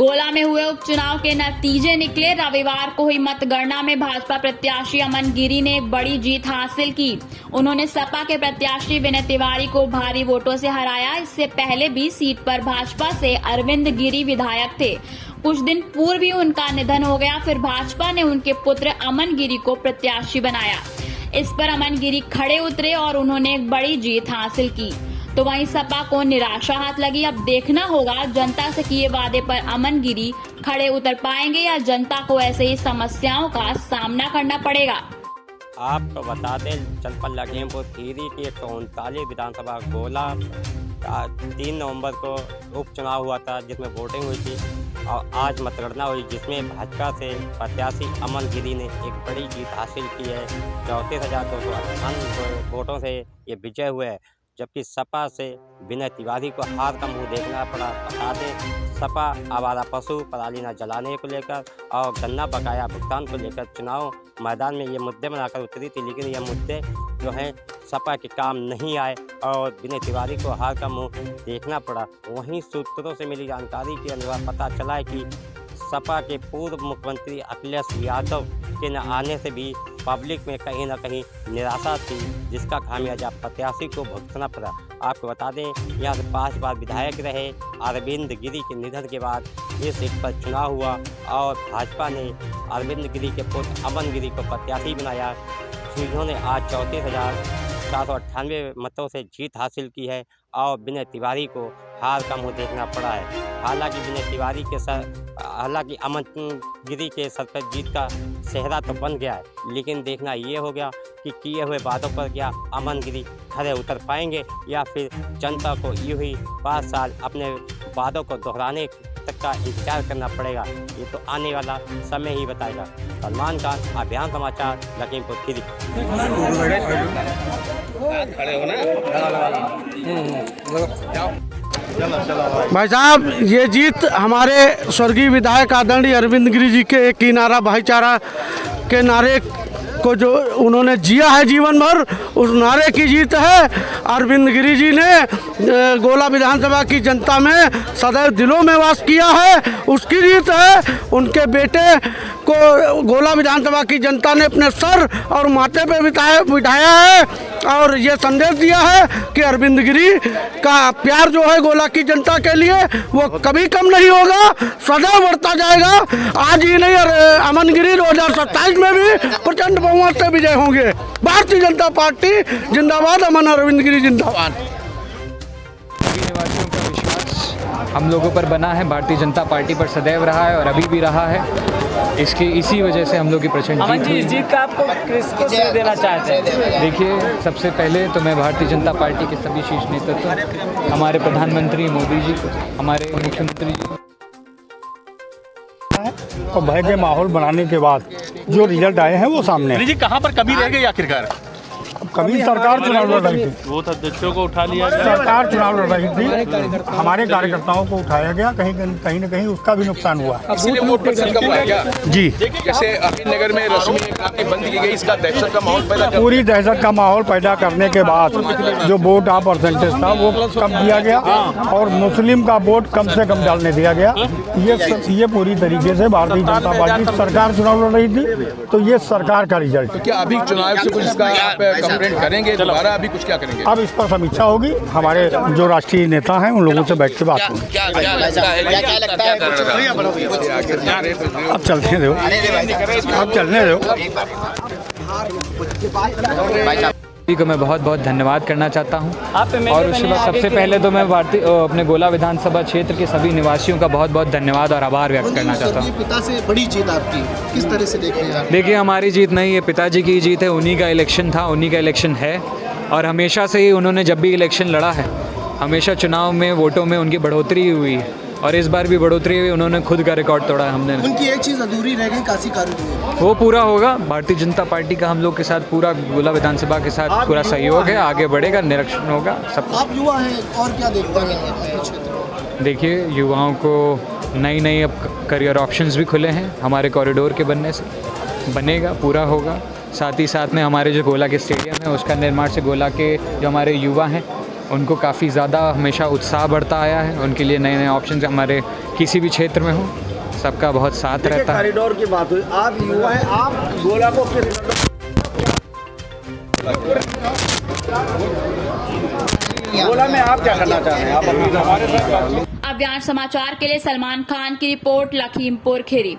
गोला में हुए उपचुनाव के नतीजे निकले। रविवार को हुई मतगणना में भाजपा प्रत्याशी अमन गिरी ने एक बड़ी जीत हासिल की। उन्होंने सपा के प्रत्याशी विनय तिवारी को भारी वोटों से हराया। इससे पहले भी सीट पर भाजपा से अरविंद गिरी विधायक थे। कुछ दिन पूर्व ही उनका निधन हो गया। फिर भाजपा ने उनके पुत्र अमन गिरी को प्रत्याशी बनाया। इस पर अमन गिरी खड़े उतरे और उन्होंने एक बड़ी जीत हासिल की। तो वहीं सपा को निराशा हाथ लगी। अब देखना होगा जनता से किए वादे पर अमन गिरी खड़े उतर पाएंगे या जनता को ऐसे ही समस्याओं का सामना करना पड़ेगा। आपको बता दें, जनपद लखीमपुर खीरी की 139 विधानसभा गोला 3 नवंबर को उपचुनाव हुआ था, जिसमें वोटिंग हुई थी और आज मतगणना हुई, जिसमें भाजपा से प्रत्याशी अमन गिरी ने एक बड़ी जीत हासिल की है। 34,298 वोटों से ये विजय हुए हैं, जबकि सपा से विनय तिवारी को हार का मुंह देखना पड़ा। बता दें, सपा आवारा पशु पराली न जलाने को लेकर और गन्ना बकाया भुगतान को लेकर चुनाव मैदान में ये मुद्दे बनाकर उतरी थी, लेकिन ये मुद्दे जो हैं सपा के काम नहीं आए और विनय तिवारी को हार का मुंह देखना पड़ा। वहीं सूत्रों से मिली जानकारी के अनुसार पता चला है कि सपा के पूर्व मुख्यमंत्री अखिलेश यादव के न आने से भी पब्लिक में कहीं ना कहीं निराशा थी, जिसका खामियाजा प्रत्याशी को भुगतना पड़ा। आपको बता दें, यहाँ से 5 बार विधायक रहे अरविंद गिरी के निधन के बाद इस सीट पर चुनाव हुआ और भाजपा ने अरविंद गिरी के पुत्र अमन गिरी को प्रत्याशी बनाया, जिन्होंने आज 34,498 मतों से जीत हासिल की है और विनय तिवारी को हार का मुँह देखना पड़ा है। हालांकि विनय तिवारी के हालांकि अमन गिरी के सर पर जीत का सेहरा तो बन गया है, लेकिन देखना ये हो गया कि किए हुए वादों पर क्या अमन गिरी खरे उतर पाएंगे या फिर जनता को यूं ही 5 साल अपने वादों को दोहराने तक का इंतजार करना पड़ेगा। ये तो आने वाला समय ही बताएगा। सलमान खान, अभियान समाचार, लखीमपुर खीरी। भाई साहब, ये जीत हमारे स्वर्गीय विधायक आदरणीय अरविंद गिरी जी के एक ही नारा भाईचारा के नारे को जो उन्होंने जिया है जीवन भर, उस नारे की जीत है। अरविंद गिरी जी ने गोला विधानसभा की जनता में सदैव दिलों में वास किया है, उसकी जीत है। उनके बेटे को गोला विधानसभा की जनता ने अपने सर और माथे पे बिठाया है और ये संदेश दिया है कि अरविंद गिरी का प्यार जो है गोला की जनता के लिए वो कभी कम नहीं होगा, सदैव बढ़ता जाएगा। आज ही नहीं, अमन गिरी 2027 में भी प्रचंड बहुमत से विजय होंगे। भारतीय जनता पार्टी जिंदाबाद, अमन अरविंद गिरी जिंदाबाद। सभी निवासियों का विश्वास हम लोगों पर बना है, भारतीय जनता पार्टी पर सदैव रहा है और अभी भी रहा है। इसी वजह से हम लोग की प्रचंड जीत हुई। इस जीत का आपको किसको श्रेय देना चाहते हैं? देखिए, सबसे पहले तो मैं भारतीय जनता पार्टी के सभी शीर्ष नेतृत्व, हमारे प्रधानमंत्री मोदी जी को, हमारे मुख्यमंत्री जी और भय के माहौल बनाने के बाद जो रिजल्ट आए हैं वो सामने। जी कहाँ पर कभी रह गए आखिरकार? कभी सरकार चुनाव लड़ रही थी, वो अध्यक्षों को उठा लिया गया। सरकार चुनाव लड़ रही थी, हमारे कार्यकर्ताओं को उठाया गया, कहीं न कहीं उसका भी नुकसान हुआ। इसीलिए वोट प्रतिशत कम हुआ क्या? जी, जैसे अभिनगर में रश्मि क्रांति बंद की गई, इसका दहशत का माहौल पैदा कर, पूरी दहशत का माहौल पैदा करने के बाद जो वोट का परसेंटेज था वो कम दिया गया और मुस्लिम का वोट कम से कम डालने दिया गया। ये पूरी तरीके से भारतीय जनता पार्टी सरकार चुनाव लड़ रही थी, तो ये सरकार का रिजल्ट। क्या अभी चुनाव से कुछ इसका आप कंप्लेंट करेंगे दोबारा? अभी कुछ क्या करेंगे? अब इस पर समीक्षा होगी, हमारे जो राष्ट्रीय नेता हैं उन लोगों से बैठ के बात होगी। अब चलने दो, अब चलने दो। को मैं बहुत बहुत धन्यवाद करना चाहता हूं और उसके बाद सबसे पहले तो मैं अपने गोला विधानसभा क्षेत्र के सभी निवासियों का बहुत बहुत धन्यवाद और आभार व्यक्त करना चाहता हूं। पिता से बड़ी जीत आपकी, किस तरह से देख रहे हैं आप? देखिए, हमारी जीत नहीं है, पिताजी की जीत है। उन्हीं का इलेक्शन था, उन्हीं का इलेक्शन है और हमेशा से ही उन्होंने जब भी इलेक्शन लड़ा है, हमेशा चुनाव में वोटों में उनकी बढ़ोतरी हुई है और इस बार भी बढ़ोतरी हुई। उन्होंने खुद का रिकॉर्ड तोड़ा है। हमने उनकी एक चीज़ अधूरी रह गई, काशी कॉरिडोर, वो पूरा होगा। भारतीय जनता पार्टी का हम लोग के साथ पूरा गोला विधानसभा के साथ पूरा सहयोग है, आगे बढ़ेगा, निरीक्षण होगा सब। आप युवा हैं और क्या देखते हैं अपने क्षेत्र? देखिए, युवाओं को नई अब करियर ऑप्शंस भी खुले हैं हमारे कॉरिडोर के बनने से, बनेगा, पूरा होगा। साथ ही साथ में हमारे जो गोला के स्टेडियम है उसका निर्माण से गोला के जो हमारे युवा हैं उनको काफ़ी ज़्यादा हमेशा उत्साह बढ़ता आया है। उनके लिए नए नए ऑप्शन हमारे किसी भी क्षेत्र में हो, सबका बहुत साथ रहता है। कॉरिडोर की बात हुई, आप युवा हैं, आप गोला को गोला में आप क्या करना चाह रहे हैं? आप हमारे साथ अव्यांश समाचार के लिए सलमान खान की रिपोर्ट, लखीमपुर खीरी।